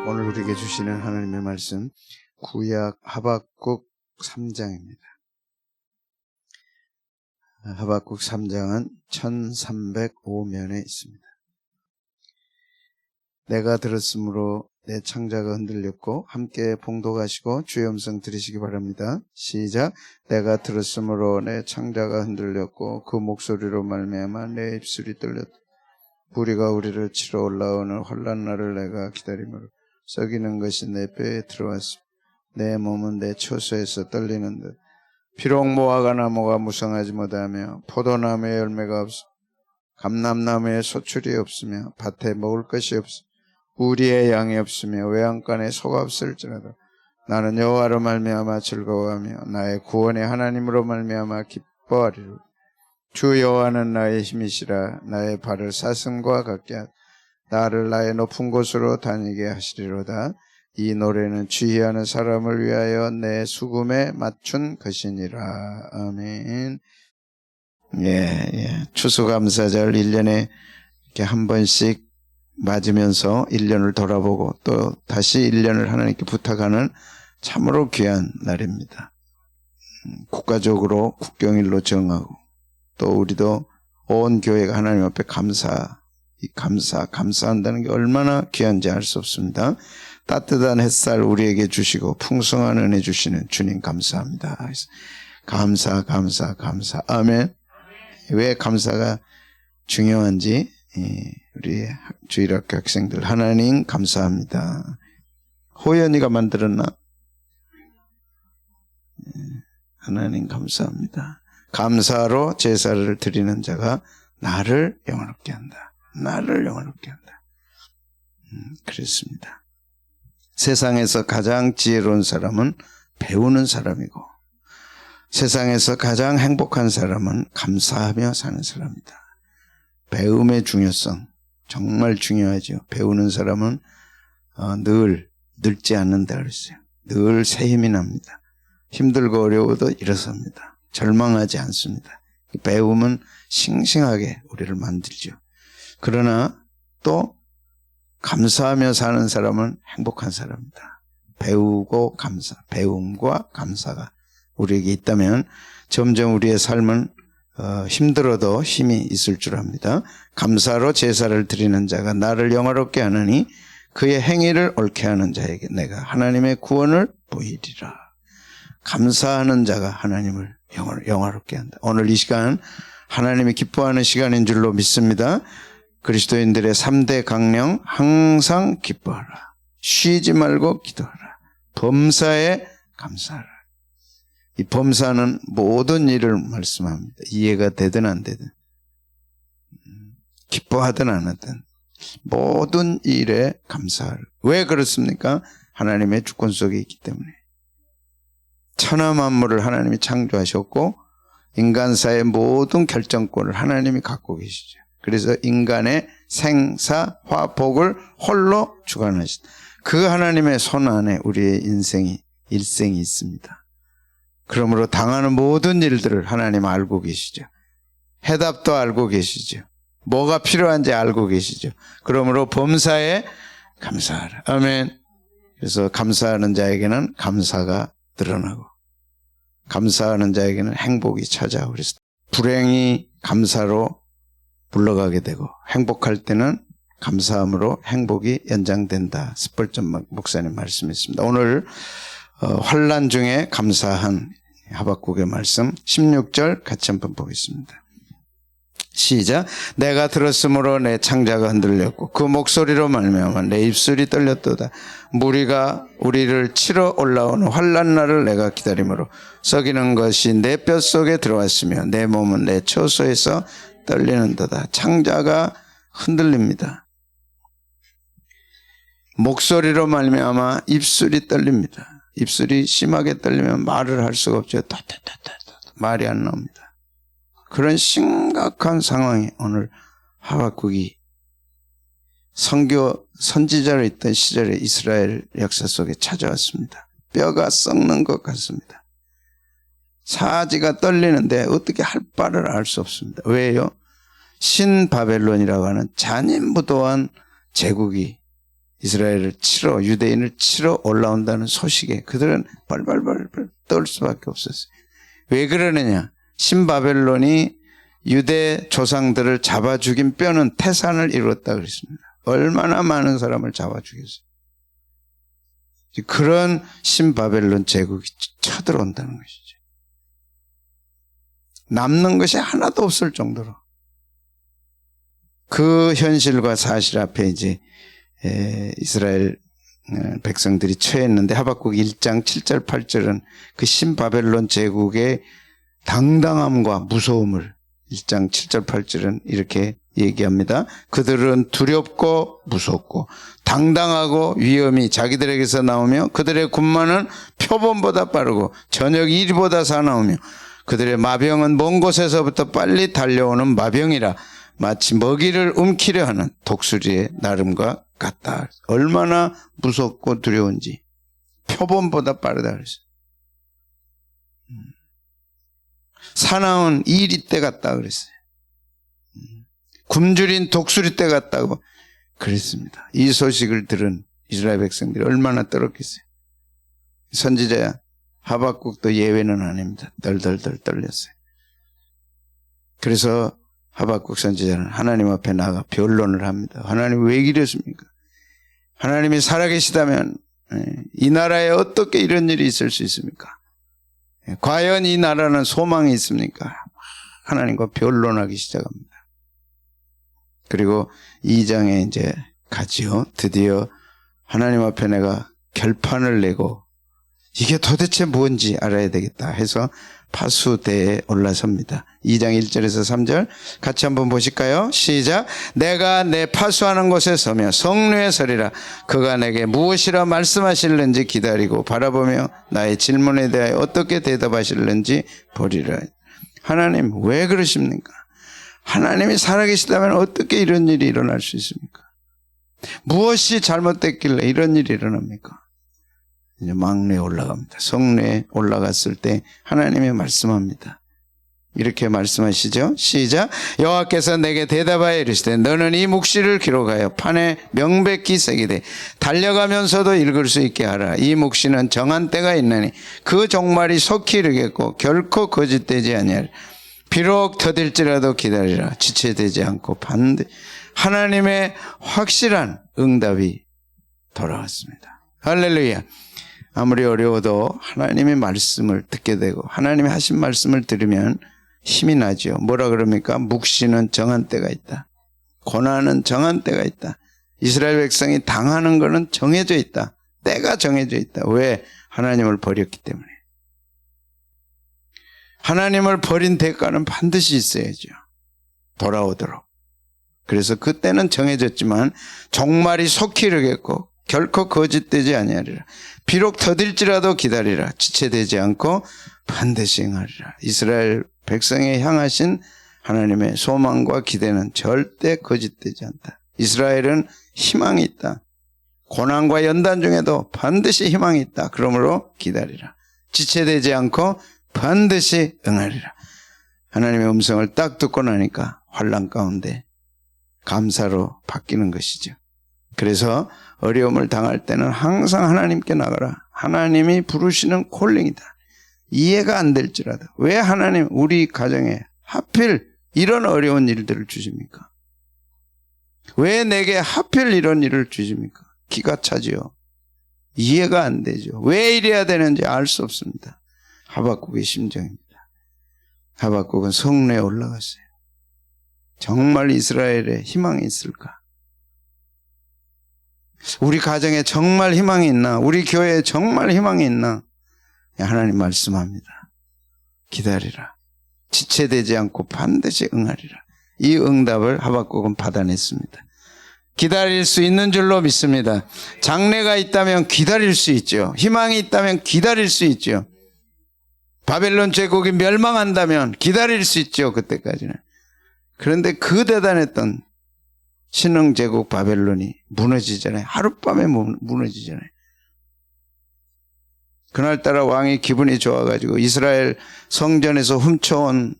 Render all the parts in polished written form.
오늘 우리에게 주시는 하나님의 말씀 구약 하박국 3장입니다. 하박국 3장은 1305면에 있습니다. 내가 들었으므로 내 창자가 흔들렸고 함께 봉독하시고 주의 음성 들으시기 바랍니다. 시작. 내가 들었으므로 내 창자가 흔들렸고 그 목소리로 말미암아 내 입술이 떨렸다. 무리가 우리를 치러 올라오는 환난 날을 내가 기다림으로 썩이는 것이 내 뼈에 들어왔습니다. 내 몸은 내 처소에서 떨리는 듯. 비록 무화과 나무가 무성하지 못하며 포도나무에 열매가 없어 감람나무에 소출이 없으며 밭에 먹을 것이 없어 우리의 양이 없으며 외양간에 소가 없을지라도 나는 여호와로 말미암아 즐거워하며 나의 구원의 하나님으로 말미암아 기뻐하리로다. 주 여호와는 나의 힘이시라. 나의 발을 사슴과 같게 하사 나를 나의 높은 곳으로 다니게 하시리로다. 이 노래는 주의하는 사람을 위하여 내 수금에 맞춘 것이니라. 아멘. 추수감사절 1년에 이렇게 한 번씩 맞으면서 1년을 돌아보고 또 다시 1년을 하나님께 부탁하는 참으로 귀한 날입니다. 국가적으로 국경일로 정하고 또 우리도 온 교회가 하나님 앞에 감사한다는 게 얼마나 귀한지 알 수 없습니다. 따뜻한 햇살 우리에게 주시고 풍성한 은혜 주시는 주님 감사합니다. 감사. 아멘. 왜 감사가 중요한지 우리 주일학교 학생들 하나님 감사합니다. 호연이가 만들었나? 하나님 감사합니다. 감사로 제사를 드리는 자가 나를 영화롭게 한다. 나를 영화롭게 한다. 그렇습니다. 세상에서 가장 지혜로운 사람은 배우는 사람이고 세상에서 가장 행복한 사람은 감사하며 사는 사람이다. 배움의 중요성 정말 중요하죠. 배우는 사람은 늘 늙지 않는다 그랬어요. 늘 새 힘이 납니다. 힘들고 어려워도 일어섭니다. 절망하지 않습니다. 배움은 싱싱하게 우리를 만들죠. 그러나 또 감사하며 사는 사람은 행복한 사람입니다. 배우고 감사, 배움과 감사가 우리에게 있다면 점점 우리의 삶은 힘들어도 힘이 있을 줄 압니다. 감사로 제사를 드리는 자가 나를 영화롭게 하느니 그의 행위를 옳게 하는 자에게 내가 하나님의 구원을 보이리라. 감사하는 자가 하나님을 영화롭게 한다. 오늘 이 시간 하나님이 기뻐하는 시간인 줄로 믿습니다. 그리스도인들의 3대 강령 항상 기뻐하라. 쉬지 말고 기도하라. 범사에 감사하라. 이 범사는 모든 일을 말씀합니다. 이해가 되든 안 되든 기뻐하든 안 하든 모든 일에 감사하라. 왜 그렇습니까? 하나님의 주권 속에 있기 때문에. 천하 만물을 하나님이 창조하셨고 인간사의 모든 결정권을 하나님이 갖고 계시죠. 그래서 인간의 생사, 화복을 홀로 주관하시다. 그 하나님의 손 안에 우리의 일생이 있습니다. 그러므로 당하는 모든 일들을 하나님 알고 계시죠. 해답도 알고 계시죠. 뭐가 필요한지 알고 계시죠. 그러므로 범사에 감사하라. 아멘. 그래서 감사하는 자에게는 감사가 드러나고 감사하는 자에게는 행복이 찾아오고 그래서 불행이 감사로 물러가게 되고 행복할 때는 감사함으로 행복이 연장된다. 스펄전 목사님 말씀했습니다. 오늘 환난 중에 감사한 하박국의 말씀 16절 같이 한번 보겠습니다. 시작. 내가 들었으므로 내 창자가 흔들렸고 그 목소리로 말미암아 내 입술이 떨렸도다. 무리가 우리를 치러 올라오는 환난 날을 내가 기다림으로 썩이는 것이 내 뼛속에 들어왔으며 내 몸은 내 처소에서 떨리는도다. 창자가 흔들립니다. 목소리로 말미암아 입술이 떨립니다. 입술이 심하게 떨리면 말을 할 수가 없죠. 말이 안 나옵니다. 그런 심각한 상황이 오늘 하박국이 선지자로 있던 시절의 이스라엘 역사 속에 찾아왔습니다. 뼈가 썩는 것 같습니다. 사지가 떨리는데 어떻게 할 바를 알 수 없습니다. 왜요? 신바벨론이라고 하는 잔인무도한 제국이 이스라엘을 치러, 유대인을 치러 올라온다는 소식에 그들은 발발발 떨 수밖에 없었어요. 왜 그러느냐? 신바벨론이 유대 조상들을 잡아 죽인 뼈는 태산을 이루었다 그랬습니다. 얼마나 많은 사람을 잡아 죽였어요. 그런 신바벨론 제국이 쳐들어온다는 것이죠. 남는 것이 하나도 없을 정도로. 그 현실과 사실 앞에 이제 이스라엘 백성들이 처했는데 하박국 1장 7절 8절은 그 신바벨론 제국의 당당함과 무서움을 1장 7절 8절은 이렇게 얘기합니다. 그들은 두렵고 무섭고 당당하고 위험이 자기들에게서 나오며 그들의 군마는 표범보다 빠르고 저녁 이리보다 사나우며 그들의 마병은 먼 곳에서부터 빨리 달려오는 마병이라 마치 먹이를 움키려 하는 독수리의 나름과 같다. 얼마나 무섭고 두려운지 표범보다 빠르다 그랬어요. 사나운 이리떼 같다 그랬어요. 굶주린 독수리 떼 같다고 그랬습니다. 이 소식을 들은 이스라엘 백성들이 얼마나 떨었겠어요. 선지자 하박국도 예외는 아닙니다. 덜덜덜 떨렸어요. 그래서 하박국 선지자는 하나님 앞에 나가 변론을 합니다. 하나님 왜 이랬습니까? 하나님이 살아계시다면 이 나라에 어떻게 이런 일이 있을 수 있습니까? 과연 이 나라는 소망이 있습니까? 하나님과 변론하기 시작합니다. 그리고 2장에 이제 가지요. 드디어 하나님 앞에 내가 결판을 내고 이게 도대체 뭔지 알아야 되겠다 해서 파수대에 올라섭니다. 2장 1절에서 3절 같이 한번 보실까요? 시작. 내가 내 파수하는 곳에 서며 성루에 서리라. 그가 내게 무엇이라 말씀하실는지 기다리고 바라보며 나의 질문에 대하여 어떻게 대답하실는지 보리라. 하나님 왜 그러십니까? 하나님이 살아계시다면 어떻게 이런 일이 일어날 수 있습니까? 무엇이 잘못됐길래 이런 일이 일어납니까? 이제 막내에 올라갑니다. 성내에 올라갔을 때 하나님이 말씀합니다. 이렇게 말씀하시죠. 시작. 여호와께서 내게 대답하여 이르시되 너는 이 묵시를 기록하여 판에 명백히 새기되 달려가면서도 읽을 수 있게 하라. 이 묵시는 정한 때가 있나니 그 종말이 속히 이르겠고 결코 거짓되지 아니하리라. 비록 더딜지라도 기다리라. 지체되지 않고 반드시 하나님의 확실한 응답이 돌아왔습니다. 할렐루야. 아무리 어려워도 하나님의 말씀을 듣게 되고 하나님이 하신 말씀을 들으면 힘이 나죠. 뭐라 그럽니까? 묵시는 정한 때가 있다. 고난은 정한 때가 있다. 이스라엘 백성이 당하는 것은 정해져 있다. 때가 정해져 있다. 왜? 하나님을 버렸기 때문에. 하나님을 버린 대가는 반드시 있어야죠. 돌아오도록. 그래서 그때는 정해졌지만 종말이 속히 이르겠고 결코 거짓되지 아니하리라. 비록 더딜지라도 기다리라. 지체되지 않고 반드시 응하리라. 이스라엘 백성에 향하신 하나님의 소망과 기대는 절대 거짓되지 않다. 이스라엘은 희망이 있다. 고난과 연단 중에도 반드시 희망이 있다. 그러므로 기다리라. 지체되지 않고 반드시 응하리라. 하나님의 음성을 딱 듣고 나니까 환난 가운데 감사로 바뀌는 것이죠. 그래서 어려움을 당할 때는 항상 하나님께 나가라. 하나님이 부르시는 콜링이다. 이해가 안 될지라도 왜 하나님 우리 가정에 하필 이런 어려운 일들을 주십니까? 왜 내게 하필 이런 일을 주십니까? 기가 차지요. 이해가 안 되죠. 왜 이래야 되는지 알 수 없습니다. 하박국의 심정입니다. 하박국은 성내에 올라갔어요. 정말 이스라엘에 희망이 있을까? 우리 가정에 정말 희망이 있나? 우리 교회에 정말 희망이 있나? 하나님 말씀합니다. 기다리라. 지체되지 않고 반드시 응하리라. 이 응답을 하박국은 받아냈습니다. 기다릴 수 있는 줄로 믿습니다. 장래가 있다면 기다릴 수 있죠. 희망이 있다면 기다릴 수 있죠. 바벨론 제국이 멸망한다면 기다릴 수 있죠. 그때까지는. 그런데 그 대단했던 신흥제국 바벨론이 무너지잖아요. 하룻밤에 무너지잖아요. 그날따라 왕이 기분이 좋아가지고 이스라엘 성전에서 훔쳐온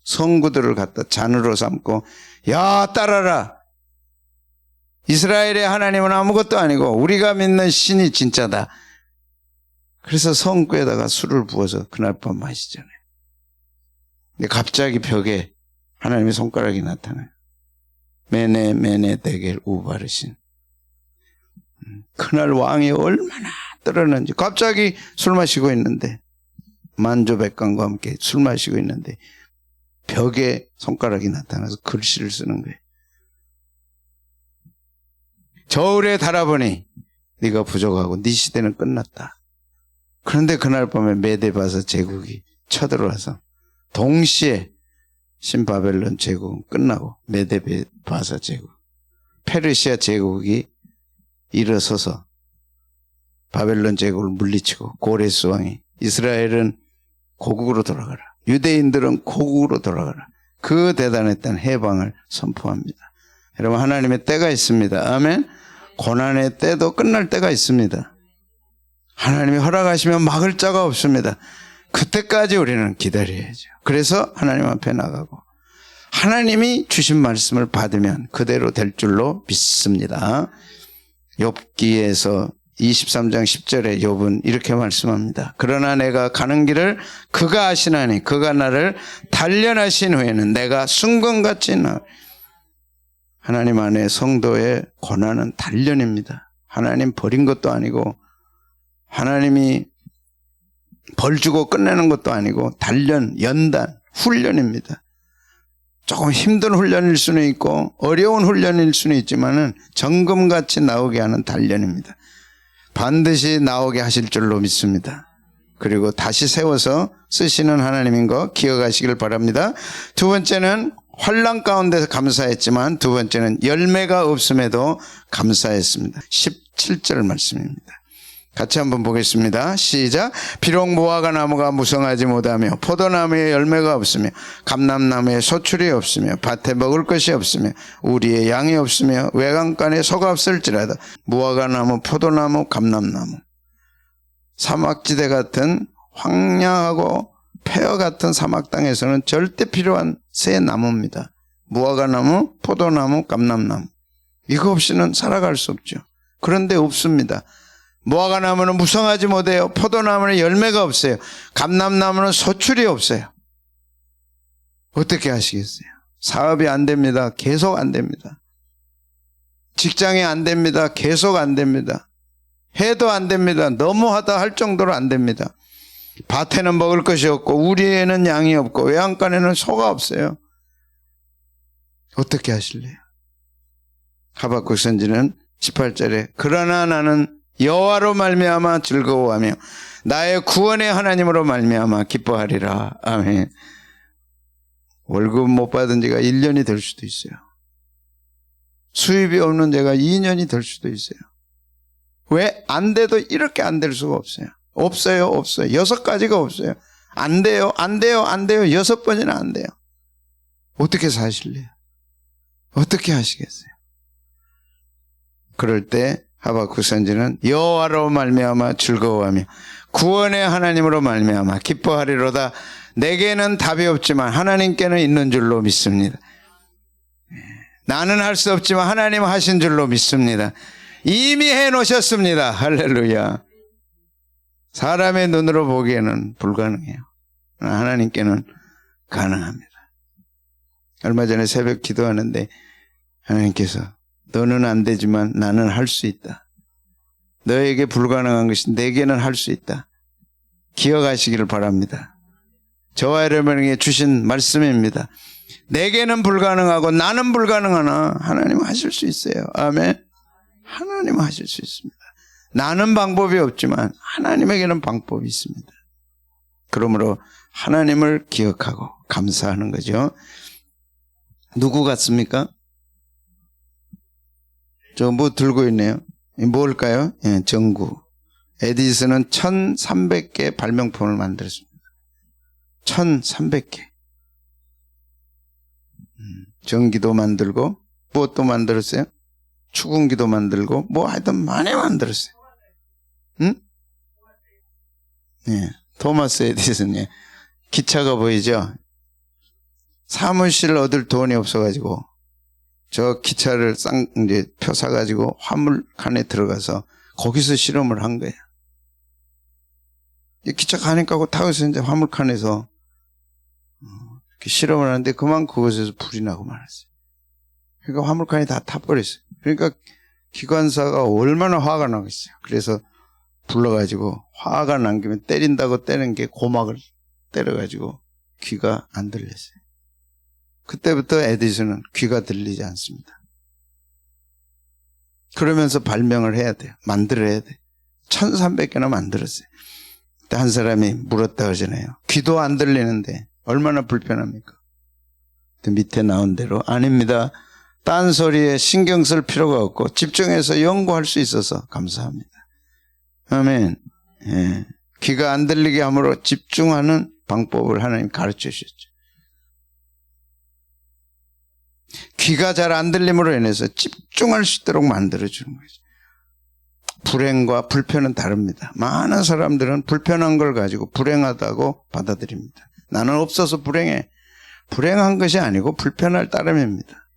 성구들을 갖다 잔으로 삼고 야 따라라. 이스라엘의 하나님은 아무것도 아니고 우리가 믿는 신이 진짜다. 그래서 성구에다가 술을 부어서 그날 밤 마시잖아요. 근데 갑자기 벽에 하나님의 손가락이 나타나요. 메네 메네 데겔 우바르신. 그날 왕이 얼마나 떨었는지. 갑자기 술 마시고 있는데, 만조백관과 함께 술 마시고 있는데 벽에 손가락이 나타나서 글씨를 쓰는 거예요. 저울에 달아보니 네가 부족하고 네 시대는 끝났다. 그런데 그날 밤에 메데바사 제국이 쳐들어와서 동시에 신바벨론 제국은 끝나고 메데바사 제국, 페르시아 제국이 일어서서 바벨론 제국을 물리치고 고레스 왕이 이스라엘은 고국으로 돌아가라, 유대인들은 고국으로 돌아가라, 그 대단했던 해방을 선포합니다. 여러분, 하나님의 때가 있습니다. 아멘. 고난의 때도 끝날 때가 있습니다. 하나님이 허락하시면 막을 자가 없습니다. 그때까지 우리는 기다려야죠. 그래서 하나님 앞에 나가고 하나님이 주신 말씀을 받으면 그대로 될 줄로 믿습니다. 욥기에서 23장 10절에 욥은 이렇게 말씀합니다. 그러나 내가 가는 길을 그가 아시나니 그가 나를 단련하신 후에는 내가 순금같이 나. 하나님 안에 성도의 고난은 단련입니다. 하나님 버린 것도 아니고 하나님이 벌 주고 끝내는 것도 아니고 단련, 연단, 훈련입니다. 조금 힘든 훈련일 수는 있고 어려운 훈련일 수는 있지만은 정금같이 나오게 하는 단련입니다. 반드시 나오게 하실 줄로 믿습니다. 그리고 다시 세워서 쓰시는 하나님인 거 기억하시길 바랍니다. 두 번째는 환난 가운데서 감사했지만 두 번째는 열매가 없음에도 감사했습니다. 17절 말씀입니다. 같이 한번 보겠습니다. 시작. 비록 무화과 나무가 무성하지 못하며 포도나무에 열매가 없으며 감람나무에 소출이 없으며 밭에 먹을 것이 없으며 우리의 양이 없으며 외강간에 소가 없을지라도 무화과 나무, 포도나무, 감람나무, 사막지대 같은 황량하고 폐허 같은 사막 땅에서는 절대 필요한 새 나무입니다. 무화과 나무, 포도나무, 감람나무, 이거 없이는 살아갈 수 없죠. 그런데 없습니다. 무화과 나무는 무성하지 못해요. 포도나무는 열매가 없어요. 감람나무는 소출이 없어요. 어떻게 하시겠어요? 사업이 안 됩니다. 계속 안 됩니다. 직장이 안 됩니다. 계속 안 됩니다. 해도 안 됩니다. 너무하다 할 정도로 안 됩니다. 밭에는 먹을 것이 없고 우리에는 양이 없고 외양간에는 소가 없어요. 어떻게 하실래요? 하박국 선지는 18절에 그러나 나는 여호와로 말미암아 즐거워하며 나의 구원의 하나님으로 말미암아 기뻐하리라. 아멘. 월급 못 받은 지가 1년이 될 수도 있어요. 수입이 없는 지가 2년이 될 수도 있어요. 왜? 안 돼도 이렇게 안 될 수가 없어요. 없어요. 6가지가 없어요. 안 돼요. 6번이나 안 돼요. 어떻게 사실래요? 어떻게 하시겠어요? 그럴 때 하박국 선지는 여호와로 말미암아 즐거워하며 구원의 하나님으로 말미암아 기뻐하리로다. 내게는 답이 없지만 하나님께는 있는 줄로 믿습니다. 나는 할 수 없지만 하나님 하신 줄로 믿습니다. 이미 해놓으셨습니다. 할렐루야. 사람의 눈으로 보기에는 불가능해요. 하나님께는 가능합니다. 얼마 전에 새벽 기도하는데 하나님께서 너는 안 되지만 나는 할 수 있다. 너에게 불가능한 것이 내게는 할 수 있다. 기억하시기를 바랍니다. 저와 여러분에게 주신 말씀입니다. 내게는 불가능하고 나는 불가능하나 하나님은 하실 수 있어요. 아멘. 하나님은 하실 수 있습니다. 나는 방법이 없지만 하나님에게는 방법이 있습니다. 그러므로 하나님을 기억하고 감사하는 거죠. 누구 같습니까? 저 뭐 들고 있네요. 뭘까요? 예, 전구. 에디슨은 1300개 발명품을 만들었습니다. 1300개. 전기도 만들고 무엇도 만들었어요? 추궁기도 만들고 뭐 하여튼 많이 만들었어요. 응? 예, 토마스 에디슨. 예. 기차가 보이죠? 사무실 얻을 돈이 없어가지고 저 기차를 이제 표 사가지고 화물칸에 들어가서 거기서 실험을 한 거예요. 기차 가니까 타고서 이제 화물칸에서 이렇게 실험을 하는데 그만 그곳에서 불이 나고 말았어요. 그러니까 화물칸이 다 타버렸어요. 그러니까 기관사가 얼마나 화가 나겠어요. 그래서 불러가지고 화가 난 김에 때린다고 때린 게 고막을 때려가지고 귀가 안 들렸어요. 그때부터 에디슨은 귀가 들리지 않습니다. 그러면서 발명을 해야 돼요. 만들어야 돼요. 1300개나 만들었어요. 그때 한 사람이 물었다 그러잖아요. 귀도 안 들리는데 얼마나 불편합니까? 밑에 나온 대로 아닙니다. 딴소리에 신경 쓸 필요가 없고 집중해서 연구할 수 있어서 감사합니다. 아멘. 예. 귀가 안 들리게 함으로 집중하는 방법을 하나님 가르쳐 주셨죠. 귀가 잘 안 들림으로 인해서 집중할 수 있도록 만들어주는 거죠. 불행과 불편은 다릅니다. 많은 사람들은 불편한 걸 가지고 불행하다고 받아들입니다. 나는 없어서 불행해. 불행한 것이 아니고 불편할 따름입니다.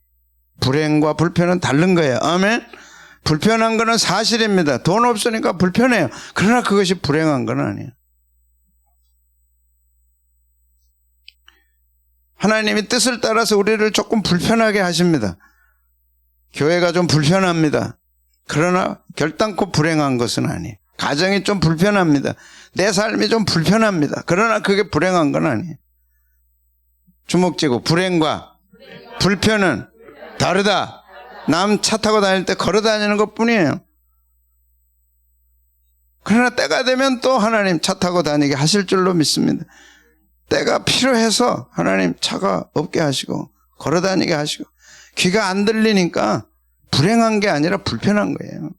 불행과 불편은 다른 거예요. 아멘. 불편한 거는 사실입니다. 돈 없으니까 불편해요. 그러나 그것이 불행한 건 아니에요. 하나님이 뜻을 따라서 우리를 조금 불편하게 하십니다. 교회가 좀 불편합니다. 그러나 결단코 불행한 것은 아니에요. 가정이 좀 불편합니다. 내 삶이 좀 불편합니다. 그러나 그게 불행한 건 아니에요. 주목지고 불행과 불편은 다르다. 남 차 타고 다닐 때 걸어 다니는 것 뿐이에요. 그러나 때가 되면 또 하나님 차 타고 다니게 하실 줄로 믿습니다. 때가 필요해서 하나님 차가 없게 하시고 걸어 다니게 하시고 귀가 안 들리니까 불행한 게 아니라 불편한 거예요.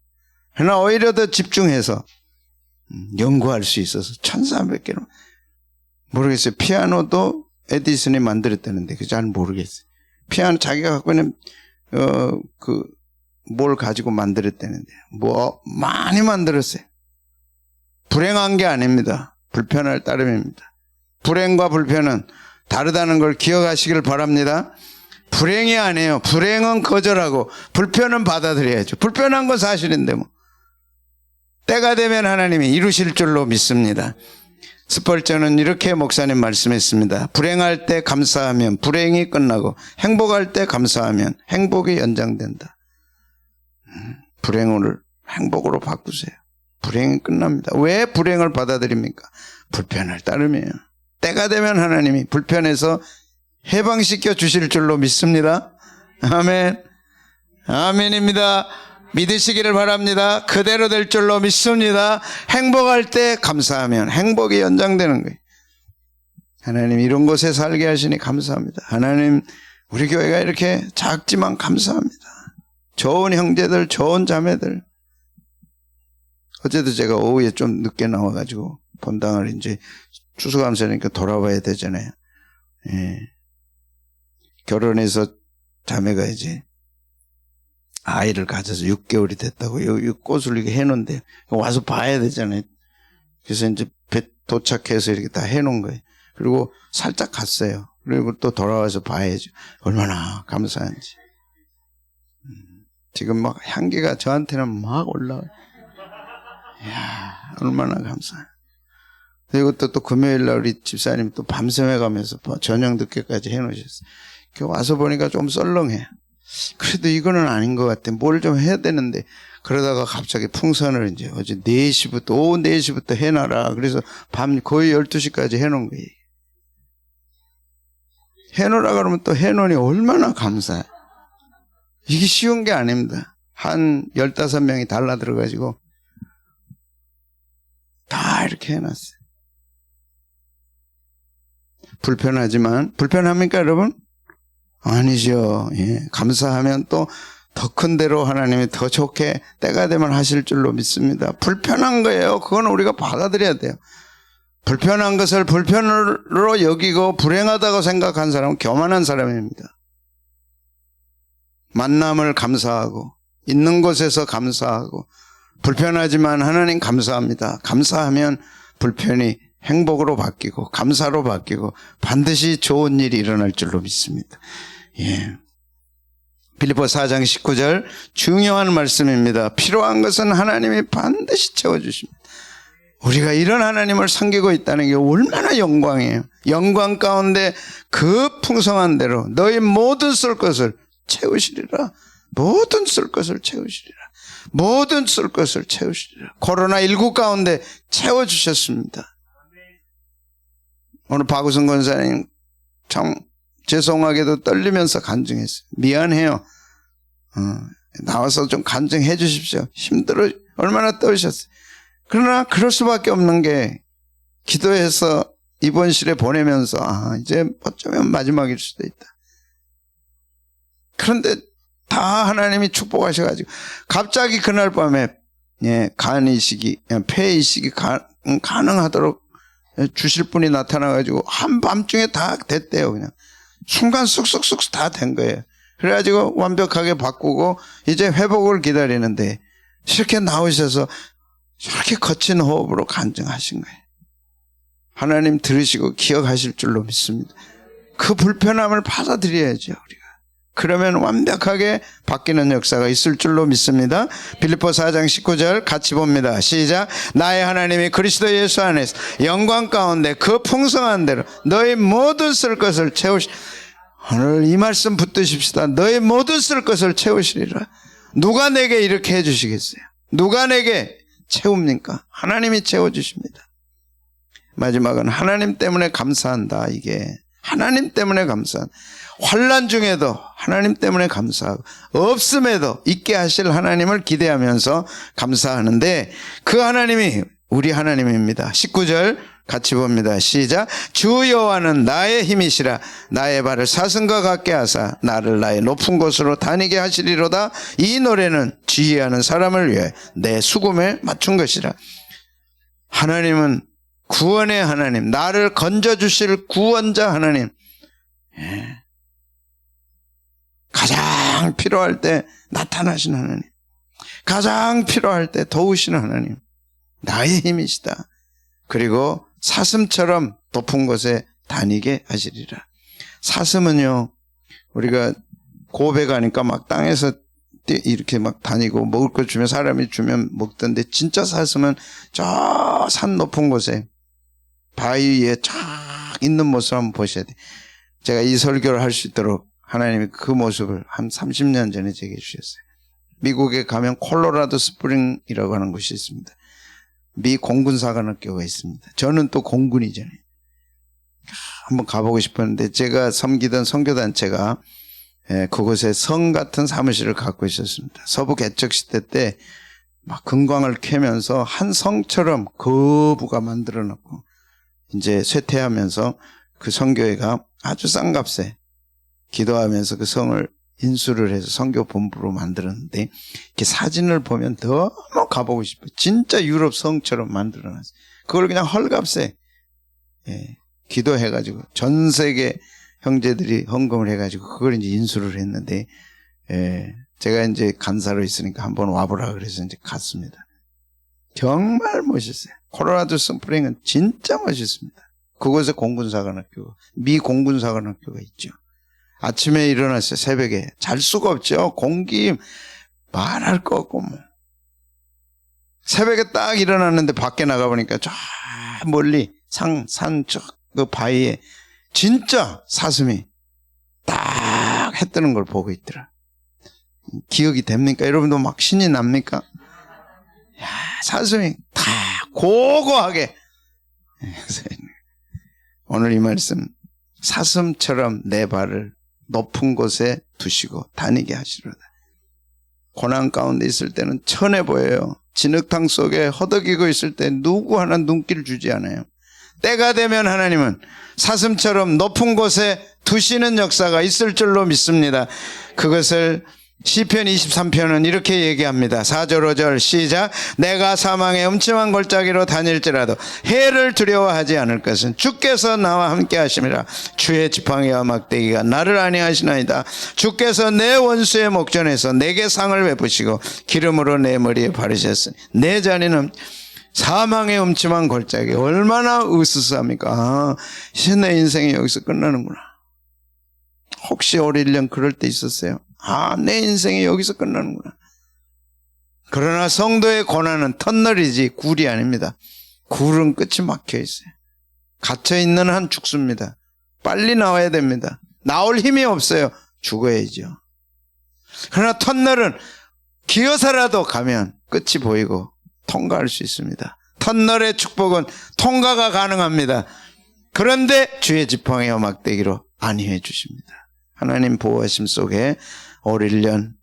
그러나 오히려 더 집중해서 연구할 수 있어서 1300개로 모르겠어요. 피아노도 에디슨이 만들었다는데 그 잘 모르겠어요. 피아노 자기가 갖고 있는 뭘 가지고 만들었다는데 뭐 많이 만들었어요. 불행한 게 아닙니다. 불편할 따름입니다. 불행과 불편은 다르다는 걸 기억하시길 바랍니다. 불행이 아니에요. 불행은 거절하고 불편은 받아들여야죠. 불편한 건 사실인데 뭐. 때가 되면 하나님이 이루실 줄로 믿습니다. 스펄전은 이렇게 목사님 말씀했습니다. 불행할 때 감사하면 불행이 끝나고 행복할 때 감사하면 행복이 연장된다. 불행을 행복으로 바꾸세요. 불행이 끝납니다. 왜 불행을 받아들입니까? 불편할 따름이에요. 때가 되면 하나님이 불편해서 해방시켜 주실 줄로 믿습니다. 아멘. 아멘입니다. 믿으시기를 바랍니다. 그대로 될 줄로 믿습니다. 행복할 때 감사하면 행복이 연장되는 거예요. 하나님 이런 곳에 살게 하시니 감사합니다. 하나님 우리 교회가 이렇게 작지만 감사합니다. 좋은 형제들, 좋은 자매들. 어제도 제가 오후에 좀 늦게 나와가지고 본당을 이제 추수감사니까 돌아봐야 되잖아요. 예. 결혼해서 자매가 이제 아이를 가져서 6개월이 됐다고 이 꽃을 이렇게 해놓은데 와서 봐야 되잖아요. 그래서 이제 배 도착해서 이렇게 다 해놓은 거예요. 그리고 살짝 갔어요. 그리고 또 돌아와서 봐야죠. 얼마나 감사한지. 지금 막 향기가 저한테는 막 올라와요. 이야, 얼마나 감사해요. 그리고 또 금요일 날 우리 집사님이 또 밤샘에 가면서 저녁 늦게까지 해놓으셨어요. 와서 보니까 좀 썰렁해. 그래도 이거는 아닌 것 같아. 뭘 좀 해야 되는데. 그러다가 갑자기 풍선을 이제 어제 4시부터, 오후 4시부터 해놔라. 그래서 밤 거의 12시까지 해놓은 거예요. 해놓으라 그러면 또 해놓으니 얼마나 감사해. 이게 쉬운 게 아닙니다. 한 15명이 달라들어가지고 다 이렇게 해놨어요. 불편하지만, 불편합니까, 여러분? 아니죠. 예. 감사하면 또 더 큰 대로 하나님이 더 좋게 때가 되면 하실 줄로 믿습니다. 불편한 거예요. 그건 우리가 받아들여야 돼요. 불편한 것을 불편으로 여기고 불행하다고 생각한 사람은 교만한 사람입니다. 만남을 감사하고 있는 곳에서 감사하고 불편하지만 하나님 감사합니다. 감사하면 불편이 행복으로 바뀌고 감사로 바뀌고 반드시 좋은 일이 일어날 줄로 믿습니다. 예. 빌립보서 4장 19절 중요한 말씀입니다. 필요한 것은 하나님이 반드시 채워주십니다. 우리가 이런 하나님을 섬기고 있다는 게 얼마나 영광이에요. 영광 가운데 그 풍성한 대로 너희 모든 쓸 것을 채우시리라. 모든 쓸 것을 채우시리라. 모든 쓸 것을 채우시리라. 코로나19 가운데 채워주셨습니다. 오늘 박우승 권사님 참 죄송하게도 떨리면서 간증했어요. 미안해요. 나와서 좀 간증해 주십시오. 힘들어 얼마나 떨으셨어요. 그러나 그럴 수밖에 없는 게 기도해서 입원실에 보내면서 이제 어쩌면 마지막일 수도 있다. 그런데 다 하나님이 축복하셔가지고 갑자기 그날 밤에 간 이식이 폐 이식이 가능하도록 주실 분이 나타나가지고 한밤중에 다 됐대요. 그냥 순간 쑥쑥쑥 다 된 거예요. 그래가지고 완벽하게 바꾸고 이제 회복을 기다리는데 이렇게 나오셔서 저렇게 거친 호흡으로 간증하신 거예요. 하나님 들으시고 기억하실 줄로 믿습니다. 그 불편함을 받아들여야죠, 우리가. 그러면 완벽하게 바뀌는 역사가 있을 줄로 믿습니다. 빌립보서 4장 19절 같이 봅니다. 시작. 나의 하나님이 그리스도 예수 안에서 영광 가운데 그 풍성한 대로 너희 모든 쓸 것을 채우시. 오늘 이 말씀 붙드십시다. 너희 모든 쓸 것을 채우시리라. 누가 내게 이렇게 해주시겠어요? 누가 내게 채웁니까? 하나님이 채워주십니다. 마지막은 하나님 때문에 감사한다. 이게 하나님 때문에 감사한다. 환난 중에도 하나님 때문에 감사하고 없음에도 있게 하실 하나님을 기대하면서 감사하는데 그 하나님이 우리 하나님입니다. 19절 같이 봅니다. 시작. 주 여호와는 나의 힘이시라. 나의 발을 사슴과 같게 하사 나를 나의 높은 곳으로 다니게 하시리로다. 이 노래는 지휘하는 사람을 위해 내 수금에 맞춘 것이라. 하나님은 구원의 하나님, 나를 건져주실 구원자 하나님. 가장 필요할 때 나타나신 하나님, 가장 필요할 때 도우시는 하나님, 나의 힘이시다. 그리고 사슴처럼 높은 곳에 다니게 하시리라. 사슴은요, 우리가 고배 가니까 막 땅에서 이렇게 막 다니고 먹을 거 주면 사람이 주면 먹던데 진짜 사슴은 저 산 높은 곳에 바위 위에 쫙 있는 모습을 한번 보셔야 돼요. 제가 이 설교를 할 수 있도록 하나님이 그 모습을 한 30년 전에 제게 주셨어요. 미국에 가면 콜로라도 스프링이라고 하는 곳이 있습니다. 미 공군사관학교가 있습니다. 저는 또 공군이잖아요. 한번 가보고 싶었는데 제가 섬기던 선교단체가 그곳에 성 같은 사무실을 갖고 있었습니다. 서부 개척 시대 때 막 금광을 캐면서 한 성처럼 거부가 만들어 놓고 이제 쇠퇴하면서 그 선교회가 아주 싼 값에 기도하면서 그 성을 인수를 해서 선교 본부로 만들었는데 이렇게 사진을 보면 너무 가보고 싶어요. 진짜 유럽 성처럼 만들어놨어요. 그걸 그냥 헐값에 기도해가지고 전 세계 형제들이 헌금을 해가지고 그걸 이제 인수를 했는데 제가 이제 간사로 있으니까 한번 와보라 그래서 이제 갔습니다. 정말 멋있어요. 콜로라도 스프링은 진짜 멋있습니다. 그곳에 공군사관학교, 미 공군사관학교가 있죠. 아침에 일어났어요. 새벽에. 잘 수가 없죠. 공기 말할 거 없고 뭐. 새벽에 딱 일어났는데 밖에 나가보니까 저 멀리 산 그 바위에 진짜 사슴이 딱 해 뜨는 걸 보고 있더라. 기억이 됩니까? 여러분도 막 신이 납니까? 야, 사슴이 다 고고하게. 오늘 이 말씀, 사슴처럼 내 발을 높은 곳에 두시고 다니게 하시로다. 고난 가운데 있을 때는 천해 보여요. 진흙탕 속에 허덕이고 있을 때 누구 하나 눈길 주지 않아요. 때가 되면 하나님은 사슴처럼 높은 곳에 두시는 역사가 있을 줄로 믿습니다. 그것을 시편 23편은 이렇게 얘기합니다. 4절 5절 시작. 내가 사망의 음침한 골짜기로 다닐지라도 해를 두려워하지 않을 것은 주께서 나와 함께 하심이라. 주의 지팡이와 막대기가 나를 안위하시나이다. 주께서 내 원수의 목전에서 내게 상을 베푸시고 기름으로 내 머리에 바르셨으니 내 자리는 사망의 음침한 골짜기. 얼마나 으스스합니까? 이제 내 인생이 여기서 끝나는구나. 혹시 어릴 적 그럴 때 있었어요? 내 인생이 여기서 끝나는구나. 그러나 성도의 고난은 터널이지 굴이 아닙니다. 굴은 끝이 막혀 있어요. 갇혀있는 한 죽습니다. 빨리 나와야 됩니다. 나올 힘이 없어요. 죽어야죠. 그러나 터널은 기어서라도 가면 끝이 보이고 통과할 수 있습니다. 터널의 축복은 통과가 가능합니다. 그런데 주의 지팡이와 막대기로 안위해 주십니다. 하나님 보호하심 속에 올 1년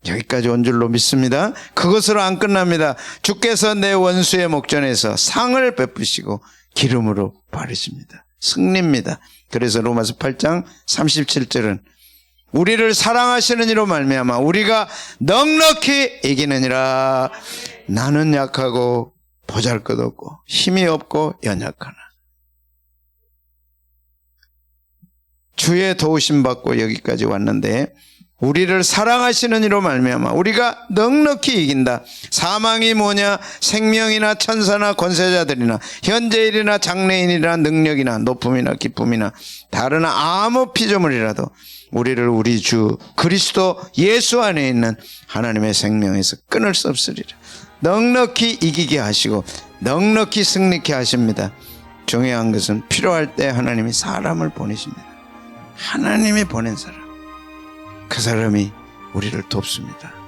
여기까지 온 줄로 믿습니다. 그것으로 안 끝납니다. 주께서 내 원수의 목전에서 상을 베푸시고 기름으로 바르십니다. 승리입니다. 그래서 로마서 8장 37절은 우리를 사랑하시는 이로 말미암아 우리가 넉넉히 이기느니라. 나는 약하고 보잘것없고 힘이 없고 연약하나 주의 도우심 받고 여기까지 왔는데 우리를 사랑하시는 이로 말미암아 우리가 넉넉히 이긴다. 사망이 뭐냐? 생명이나 천사나 권세자들이나 현재일이나 장래인이나 능력이나 높음이나 기쁨이나 다른 아무 피조물이라도 우리를 우리 주 그리스도 예수 안에 있는 하나님의 생명에서 끊을 수 없으리라. 넉넉히 이기게 하시고 넉넉히 승리케 하십니다. 중요한 것은 필요할 때 하나님이 사람을 보내십니다. 하나님이 보낸 사람, 그 사람이 우리를 돕습니다.